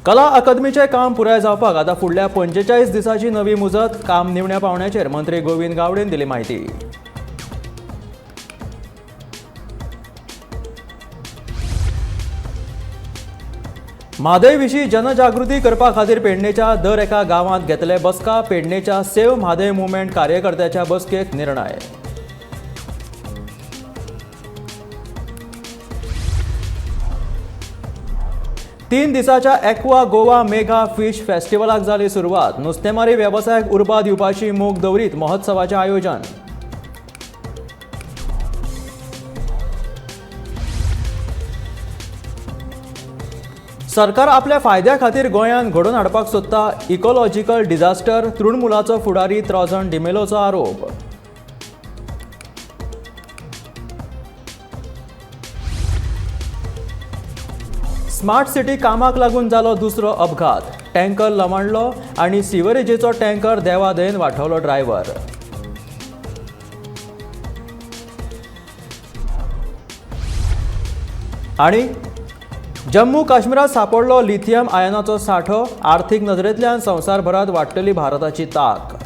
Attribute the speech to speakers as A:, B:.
A: कला अकादमीचे काम पुराय जावपाक आता फुडल्या 45 दिसाची नवी मुजत काम निवण्या पावण्याचेर मंत्री गोविंद गावडेन दिली माहिती। म्हादय विशीं जनजागृती करपा खातीर पेडणेच्या दर एका गांवांत घेतले बसका। पेडणेच्या सेव्ह म्हादय मुवमेंट कार्यकर्त्याच्या बसकेक निर्णय। तीन दिसाच्या एक्वा गोवा मेगा फिश फेस्टिवलाक जाली सुरवात। नुस्तेमारी वेवसायाक उर्बा दिवपाची मोख दवरीत महोत्सवाचे आयोजन। सरकार आपल्या फायद्या खातीर गोंयांत घडोवन हाडपाक सोदता इकॉलॉजिकल डिझास्टर। तृणमुलाचो फुडारी त्रॉझन डिमेलोचो आरोप। स्मार्ट सिटी कामाक लागून जालो दुसरो अपघात। टँकर लवंडलो आनी सिवरेजीचो टँकर देवादयेन वाठवलो ड्रायव्हर। आनी जम्मू काश्मीरात सापडलो लिथियम आयनाचो सांठो। आर्थीक नदरेंतल्यान संवसारभरांत वाडटली भारताची तांक।